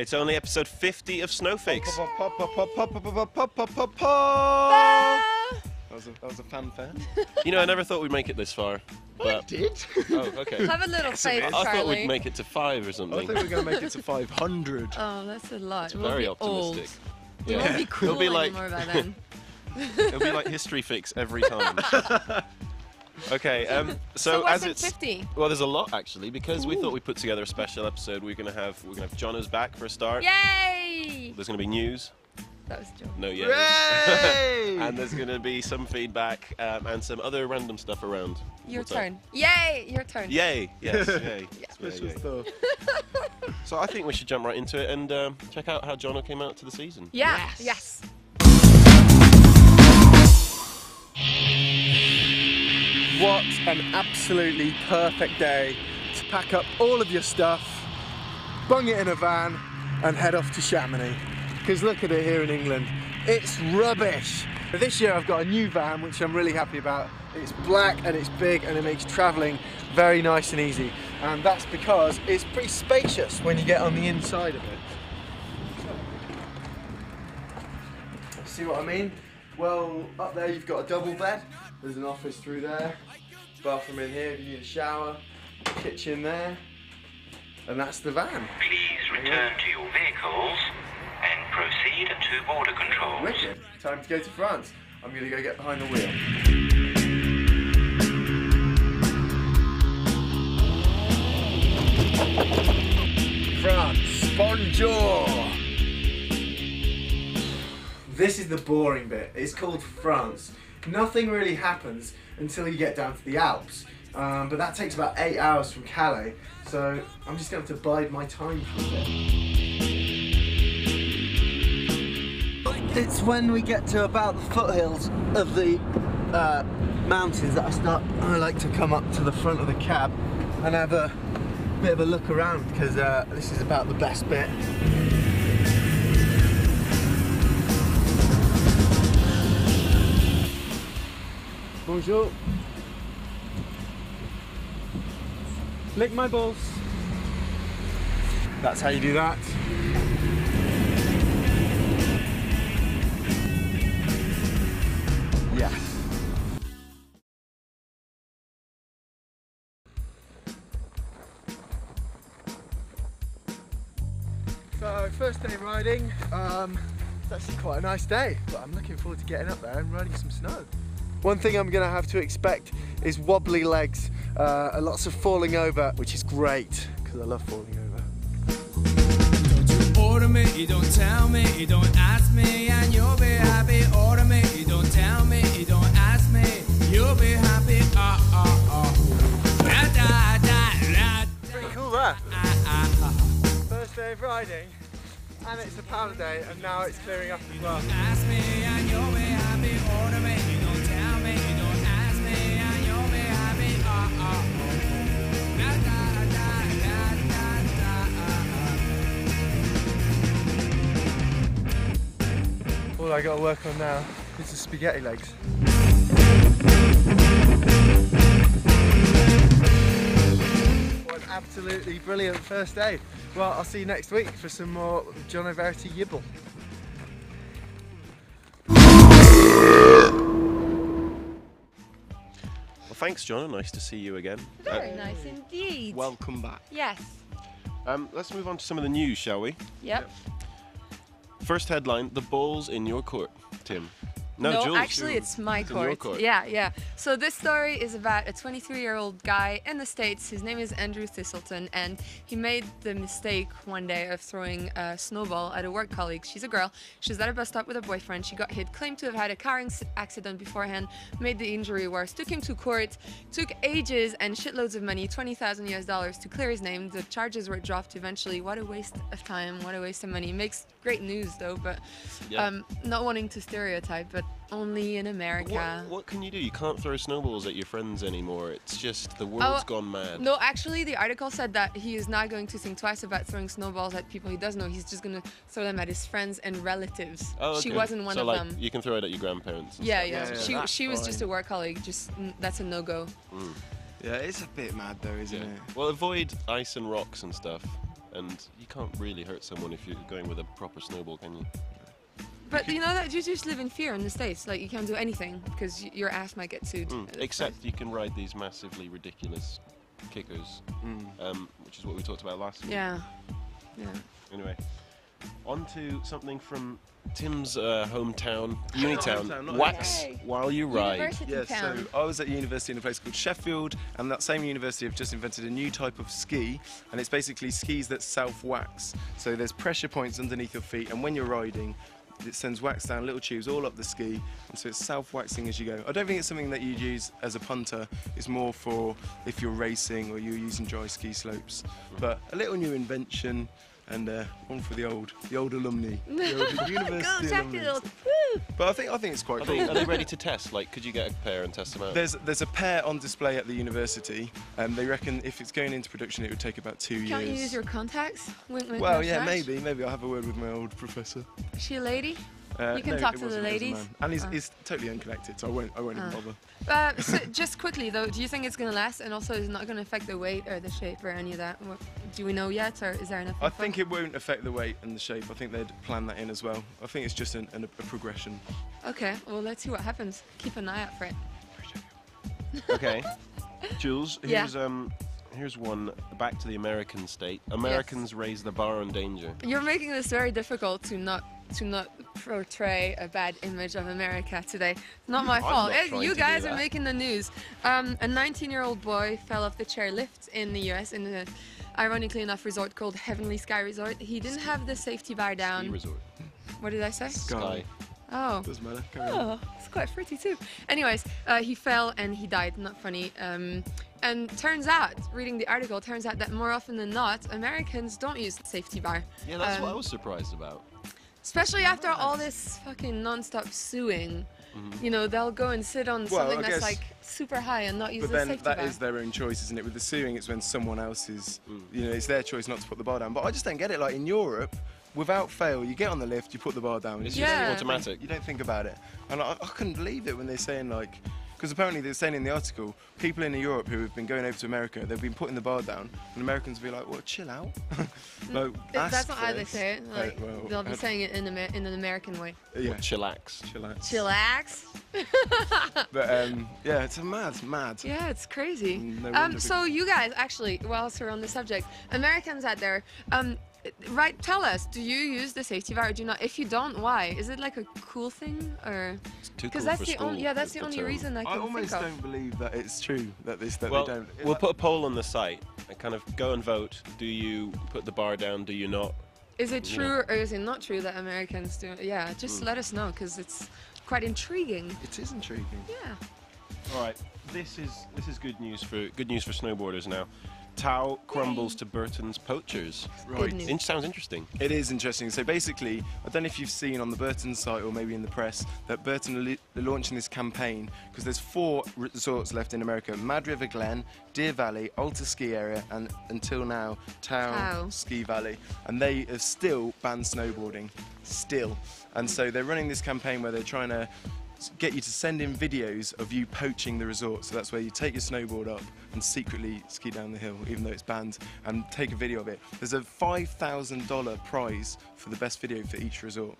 It's only episode 50 of Snowfix. That was a fanfare. You know, I never thought we'd make it this far. But... I did. Oh, okay. Have a little faith, I Charlie. thought we'd make it to 5 or I something. think we're going to make it to 500. Oh, that's a lot. It's very optimistic. It won't be cool It'll be like... anymore by then. It'll be like History Fix every time. Okay, so what's as in it's 50? well, there's a lot actually because we thought we'd put together a special episode. We're gonna have Johno's back for a start. Yay! There's gonna be news. That was a joke. No, yeah. Hooray! And there's gonna be some feedback and some other random stuff around. Your What's up? turn. Yay! Your turn. Yay! Yes, yay. Special Yay. stuff. So I think we should jump right into it and check out how Johno came out to the season. Yeah. Yes. What an absolutely perfect day to pack up all of your stuff, bung it in a van and head off to Chamonix. Because look at it here in England, it's rubbish. But this year I've got a new van which I'm really happy about. It's black and it's big and it makes travelling very nice and easy. And that's because it's pretty spacious when you get on the inside of it. See what I mean? Well, up there you've got a double bed. There's an office through there, bathroom in here if you need a shower, kitchen there, and that's the van. Please return to your vehicles and proceed to border controls. Wicked. Time to go to France. I'm going to go get behind the wheel. France. Bonjour. This is the boring bit. It's called France. Nothing really happens until you get down to the Alps, but that takes about 8 hours from Calais, so I'm just going to have to bide my time for a bit. It's when we get to about the foothills of the mountains that I like to come up to the front of the cab and have a bit of a look around, because this is about the best bit. Bonjour. Lick my balls. That's how you do that. Yes. So, first day riding. It's actually quite a nice day, but I'm looking forward to getting up there and riding some snow. One thing I'm going to have to expect is wobbly legs, and lots of falling over, which is great, because I love falling over. Don't you order me, you don't tell me, you don't ask me, and you'll be happy. Order me, you don't tell me, you don't ask me, you'll be happy. Pretty cool that. First day of riding, and it's a powder day, and now it's clearing up as well. Ask me, and you'll be happy. Order me, you don't tell me, you don't ask me, and you'll be happy. All I got to work on now is the spaghetti legs. What an absolutely brilliant first day. Well, I'll see you next week for some more Johno Verity yibble. Well, thanks, Johno. Nice to see you again. Very nice indeed. Welcome back. Yes. Let's move on to some of the news, shall we? Yep. First headline: the ball's in your court, Tim. No, Jules, actually it's my in your court. court. Yeah. So this story is about a 23-year-old guy in the States. His name is Andrew Thistleton, and he made the mistake one day of throwing a snowball at a work colleague. She's a girl. She was at a bus stop with her boyfriend. She got hit, claimed to have had a car accident beforehand, made the injury worse, took him to court, took ages and shitloads of money, $20,000 US to clear his name. The charges were dropped eventually. What a waste of time, what a waste of money. Makes great news though, but not wanting to stereotype, but only in America. What can you do? You can't throw snowballs at your friends anymore. It's just the world's gone mad. No, actually, the article said that he is not going to think twice about throwing snowballs at people he doesn't know. He's just going to throw them at his friends and relatives. Oh, okay. She wasn't one so of like, them. You can throw it at your grandparents. And Yeah. stuff. She was just a work colleague. Just that's a no-go. Yeah, it's a bit mad though, isn't it? Well, avoid ice and rocks and stuff. and you can't really hurt someone if you're going with a proper snowball, can you? But you know that you just live in fear in the States. Like, you can't do anything because your ass might get sued. Except you can ride these massively ridiculous kickers, which is what we talked about last week. Yeah. Anyway, on to something from Tim's hometown, Unitown. Wax while you ride. University Yeah, town. so I was at university in a place called Sheffield, and that same university have just invented a new type of ski, and it's basically skis that self-wax. So there's pressure points underneath your feet, and when you're riding, it sends wax down little tubes all up the ski, and so it's self-waxing as you go. I don't think it's something that you'd use as a punter. It's more for if you're racing or you're using dry ski slopes. But a little new invention, and one for the old alumni, the old university alumni. But I think it's quite cool. Are they ready to test? Like, could you get a pair and test them out? There's a pair on display at the university. They reckon if it's going into production, it would take about 2 years. Can't you use your contacts? Wink, wink, Well, nudge, yeah, nudge. maybe I'll have a word with my old professor. Is she a lady? You can No, talk it to the wasn't, it was a ladies. man. And he's totally unconnected, so I won't even bother. So just quickly though, do you think it's going to last, and also is it not going to affect the weight or the shape or any of that? Do we know yet, or is there enough? I think it won't affect the weight and the shape. I think they'd plan that in as well. I think it's just a progression. Okay, well, let's see what happens. Keep an eye out for it. Okay, Jules. Yeah. Here's one back to the American state. Americans raise the bar on danger. You're making this very difficult to not portray a bad image of America today. Not my fault. not trying You to do guys are that. making the news. A 19-year-old boy fell off the chairlift in the US in a, ironically enough, resort called Heavenly Sky Resort. He didn't have the safety bar down. Ski resort. What did I say? Sky. Oh. Doesn't matter. Carry on. Oh, it's quite fruity too. Anyways, he fell and he died. Not funny. And turns out, reading the article, turns out that more often than not, Americans don't use the safety bar. Yeah, that's what I was surprised about. Especially after all this fucking non-stop suing. You know, they'll go and sit on Well, something I that's guess- like super high and not use But the then safety that bar. is their own choice, isn't it? With the suing, it's when someone else is, you know, it's their choice not to put the bar down. But I just don't get it. Like in Europe, without fail, you get on the lift, you put the bar down. It's Yeah. just automatic. You don't think about it. And I couldn't believe it when they're saying like, because apparently they're saying in the article, people in Europe who have been going over to America, they've been putting the bar down, and Americans will be like, well, chill out. Like, That's ask not how they first. say it. Like, Well, they'll be saying it in an American way. Yeah, Chillax. chillax. Chillax. But yeah, it's mad. Yeah, it's crazy. No wonder So you guys, actually, whilst we're on the subject, Americans out there, right? Tell us, do you use the safety bar or do you not? If you don't, why? Is it like a cool thing, or? It's too Because cool that's for the school. only that's is the the only term. reason I I can almost think of. don't believe that it's true that Well, they don't. we'll put a poll on the site and kind of go and vote. Do you put the bar down? Do you not? Is it true or is it not true that Americans do it? Yeah, just let us know because it's quite intriguing. It is intriguing. Yeah. All right, this is good news for snowboarders now. Tao crumbles to Burton's poachers. Right. news. Sounds interesting. It is interesting. So basically, I don't know if you've seen on the Burton site or maybe in the press that Burton are launching this campaign because there's 4 resorts left in America: Mad River Glen, Deer Valley, Alta Ski Area, and until now, Tao Ski Valley. And they have still banned snowboarding. Still. And so they're running this campaign where they're trying to get you to send in videos of you poaching the resort. So that's where you take your snowboard up and secretly ski down the hill, even though it's banned, and take a video of it. There's a $5,000 prize for the best video for each resort.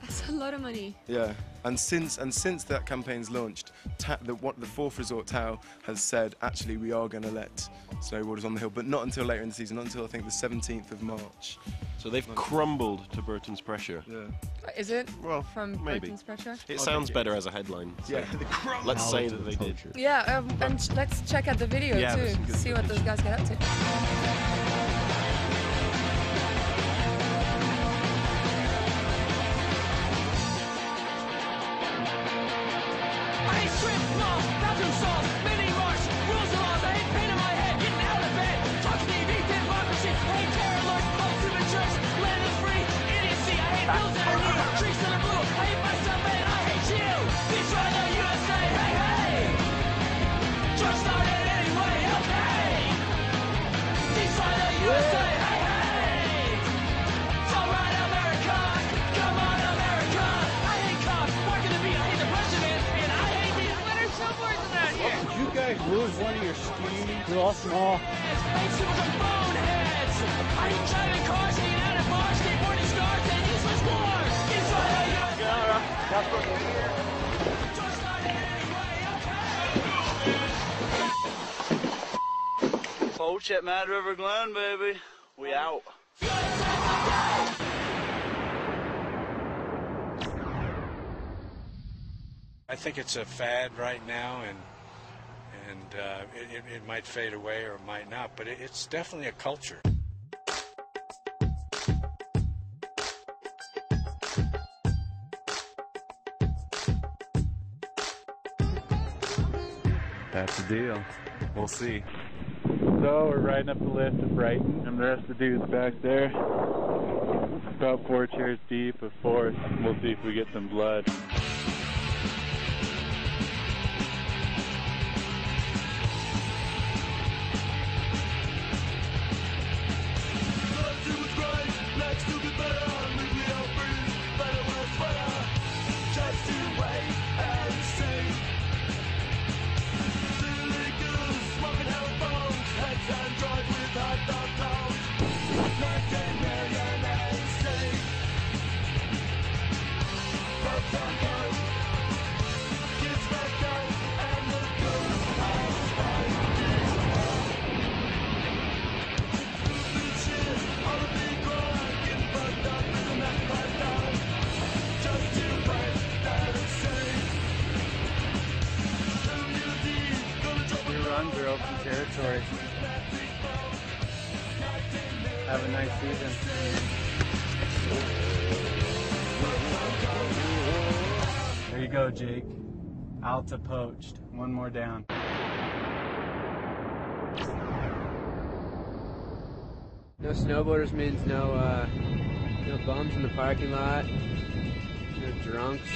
That's a lot of money. Yeah, and since that campaign's launched, the 4th resort, Tao, has said actually we are going to let snowboarders on the hill, but not until later in the season, not until I think the 17th of March. So they've crumbled to Burton's pressure. Yeah. Is it Well, from maybe. Burton's pressure? It sounds better as a headline. So Yeah. let's say that they did. Yeah, and let's check out the video Yeah, there's some too. good See what those guys get up to. You guys lose one of your skis? You're all small. I hate driving cars, hanging out at bars, skateboarding scars, and useless war. It's all I know. Poach at Mad River Glen, baby. We out. I think it's a fad right now, and it might fade away or it might not, but it's definitely a culture. That's the deal. We'll see. So we're riding up the lift to Brighton, and the rest of the dudes back there. About 4 chairs deep, a fourth. We'll see if we get some blood. Open territory. Have a nice season. There you go, Jake. Alta poached. One more down. No snowboarders means no bums in the parking lot, no drunks.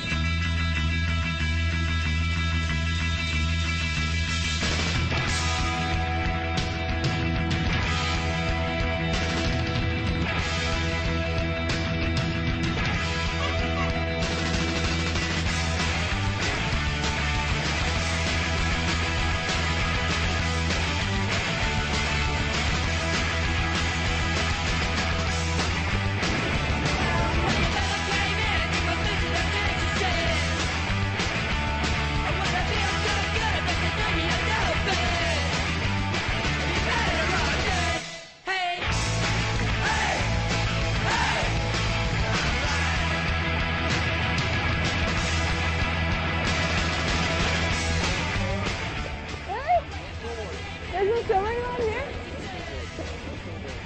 There's no snowboarding around here?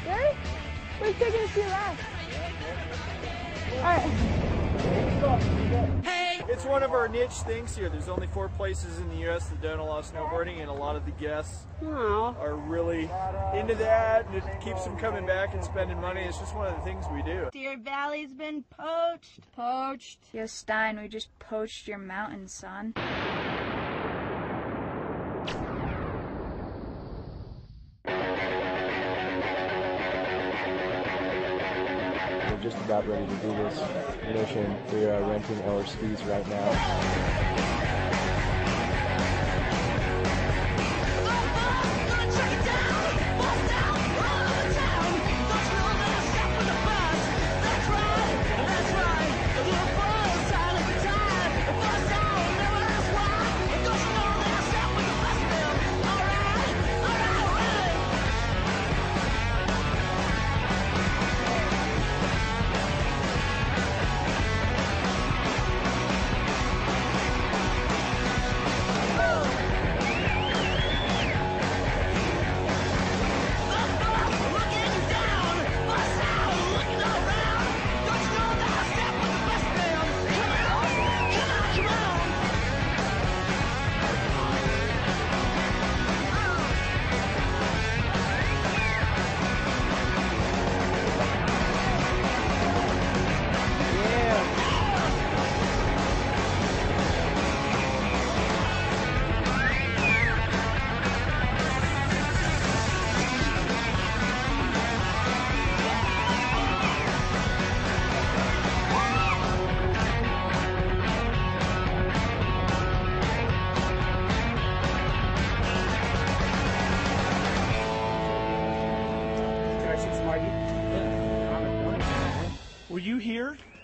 Really? Where's taking us to your last? Alright. Hey! It's one of our niche things here. There's only 4 places in the US that don't allow snowboarding, and a lot of the guests are really into that, and it keeps them coming back and spending money. It's just one of the things we do. Deer Valley's been poached. Poached. Yo, Stein, we just poached your mountain, son. We're just about ready to do this mission. We are renting our skis right now.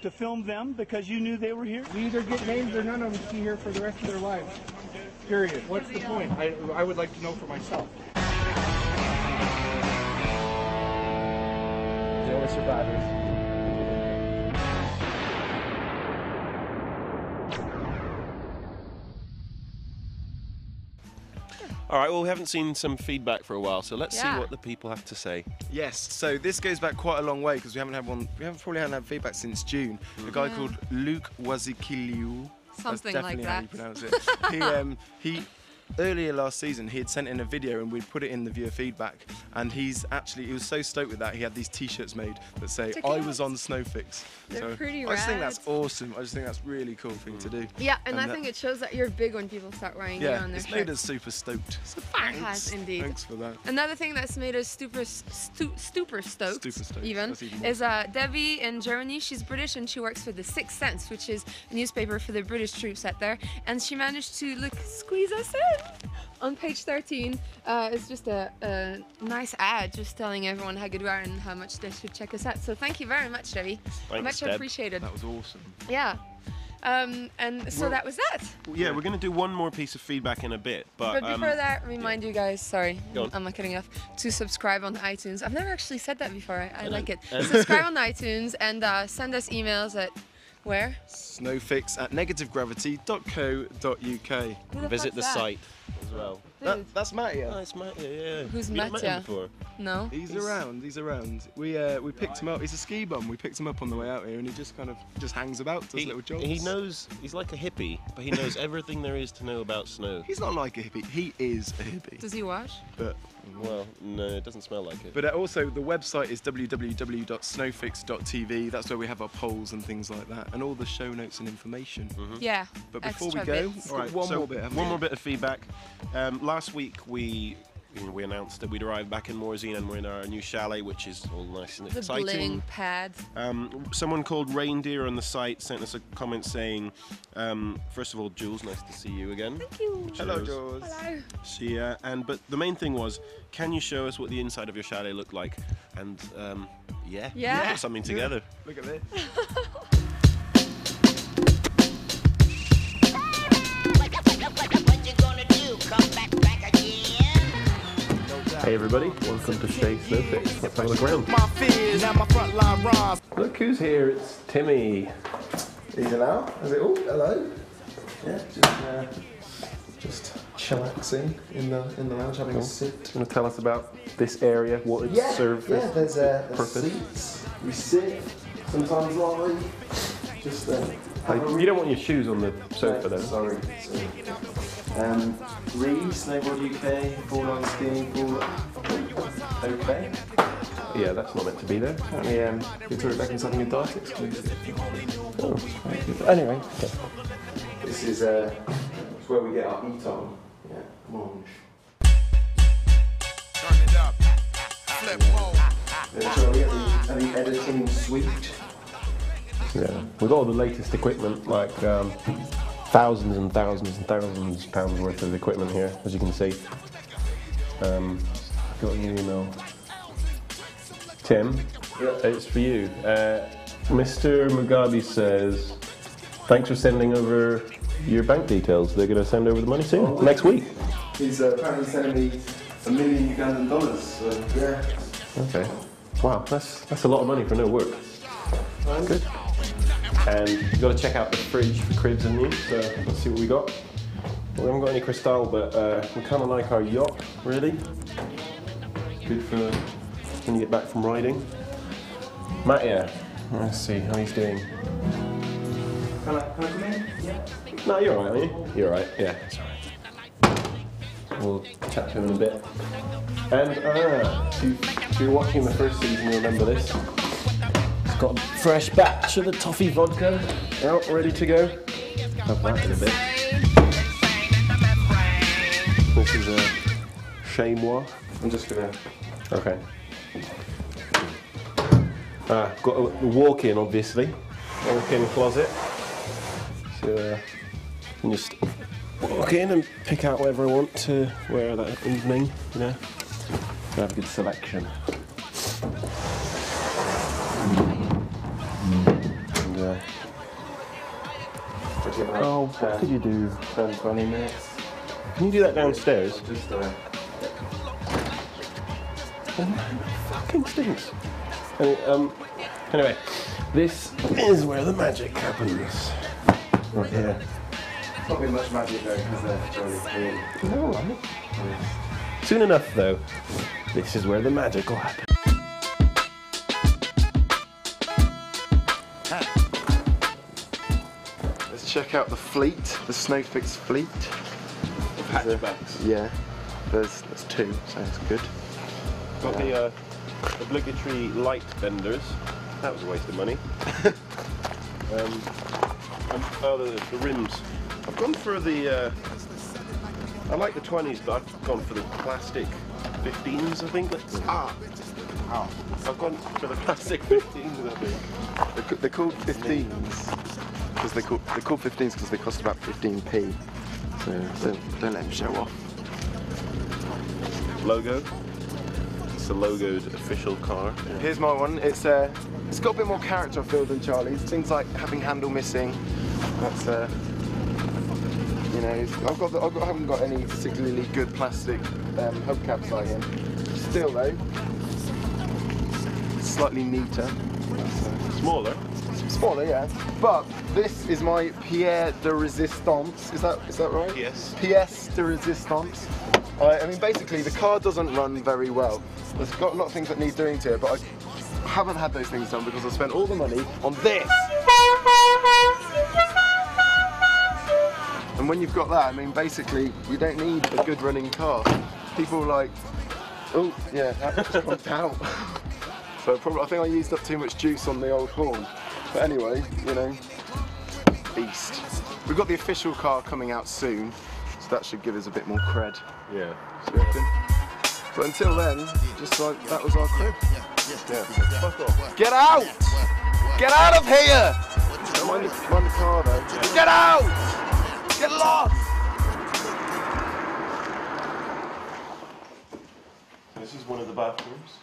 to film them because you knew they were here? We either get names or none of them be here for the rest of their lives. Period. What's the point? I would like to know for myself. They're the survivors. All right, well, we haven't seen some feedback for a while, so let's see what the people have to say. Yes, so this goes back quite a long way because we probably haven't had feedback since June. A guy called Luke Wazikiliu. Something That's definitely like how you pronounce it. He earlier last season he had sent in a video and we'd put it in the viewer feedback, and he was so stoked with that he had these t-shirts made that say I was on Snowfix. They're pretty I just think that's awesome. I just think that's a really cool thing to do. Yeah, and I think it shows that you're big when people start wearing you on their it's shirts. made us super stoked. So thanks. It has indeed. Thanks for that. Another thing that's made us super stoked even is Debbie in Germany. She's British and she works for the Sixth Sense, which is a newspaper for the British troops out there, and she managed to squeeze us in. On page 13 is just a nice ad just telling everyone how good we are and how much they should check us out. So thank you very much, Debbie. Thanks, much Deb. appreciated. That was awesome. Yeah. And so that was that. Yeah, we're going to do one more piece of feedback in a bit. But before that, remind you guys, sorry, I'm not cutting off, to subscribe on iTunes. I've never actually said that before. I like it. Subscribe on iTunes and send us emails at where? Snowfix at negativegravity.co.uk. Visit the site as well. That's Mattia. Oh, it's Mattia, yeah. Who's Have you not met Mattia? him before? No. He's around. We picked him up. He's a ski bum. We picked him up on the way out here, and he just kind of hangs about, does little jobs. He knows. He's like a hippie, but he knows everything there is to know about snow. He's not like a hippie. He is a hippie. Does he wash? But well, no, it doesn't smell like it. But also the website is www.snowfix.tv. That's where we have our polls and things like that, and all the show notes and information. Yeah. But before we go, one more bit of feedback. Last week we announced that we'd arrived back in Morzine and we're in our new chalet, which is all nice and exciting. The bling pad. Someone called Reindeer on the site sent us a comment saying, first of all, Jules, nice to see you again. Thank you. Hello, Jules. Hello. But the main thing was, can you show us what the inside of your chalet looked like? And we put something together. Look at this. Hey everybody, welcome to Snowfix. Let's have a look around. Look who's here, it's Timmy. Easy now. Oh, hello. Yeah, just chillaxing in the lounge, having a sit. Going to tell us about this area, what it's served for. Yeah, there's seats. We sit, sometimes lie. Just you don't want your shoes on the sofa though. Sorry. Snowboard UK, full on skiing, okay. Yeah, that's not meant to be there. Apparently, Victoria Beckham's having a diet exclusive. Oh, anyway, this is where we get our eat on. Yeah, come on. Turn it up. Flip mode. So we get the editing suite. Yeah, we've got all the latest equipment, like thousands and thousands and thousands of pounds worth of equipment here, as you can see. Got a new email. Tim, it's for you. Mr. Mugabe says, thanks for sending over your bank details. They're going to send over the money soon, next week. He's apparently sending me $1 million Ugandan, so yeah. Okay. Wow, that's a lot of money for no work. Good. And you've got to check out the fridge for cribs and you, so let's see what we got. We haven't got any Cristal, but we kind of like our yacht, really. Good for when you get back from riding. Mattia, let's see how he's doing. Can I come in? Yeah. No, you're alright, aren't you? You're alright, yeah. That's alright. We'll chat to him in a bit. And, if you're watching the first season, you'll remember this. Got a fresh batch of the toffee vodka out, ready to go. Have that in a bit. This is a Chez Moi. I'm just gonna... Okay. Got a walk-in, obviously. Walk-in closet. So you can just walk in and pick out whatever I want to wear that evening, you know. Have a good selection. Oh, what could you do? 10, 20 minutes. Can you do that downstairs? Just fucking stinks. Anyway, this is where the magic happens. Right here. not been much magic though, because they're really clean. No, right? Soon enough, though, this is where the magic will happen. Let's check out the fleet, the Snowfix fleet. Hatchbacks. Yeah, there's two, so that's good. Got the obligatory light benders. That was a waste of money. And the rims. I've gone for the. I like the 20s, but I've gone for the plastic 15s. I think. I've gone for the plastic 15s. I think. They're called 15s because they're called 15s because they cost about 15p. So don't let them show off. Logo. It's a logoed official car. Yeah. Here's my one. It's got a bit more character I feel than Charlie's. Things like having handle missing. That's you know, I haven't got any particularly good plastic hubcaps like him. Still though, slightly neater. Smaller. Smaller, yeah. But this is my pièce de résistance. Is that right? Yes. Pièce de résistance. I mean, basically, the car doesn't run very well. There's got a lot of things that need doing to it, but I haven't had those things done because I spent all the money on this. And when you've got that, I mean, basically, you don't need a good running car. People are like, oh, yeah, that just popped out. So I think I used up too much juice on the old horn. But anyway, you know, beast. We've got the official car coming out soon, so that should give us a bit more cred. Yeah. But until then, just like, that was our crew. Yeah. Fuck off. Get out! Get out of here! Mind the car though. Get out! Get lost! This is one of the bathrooms.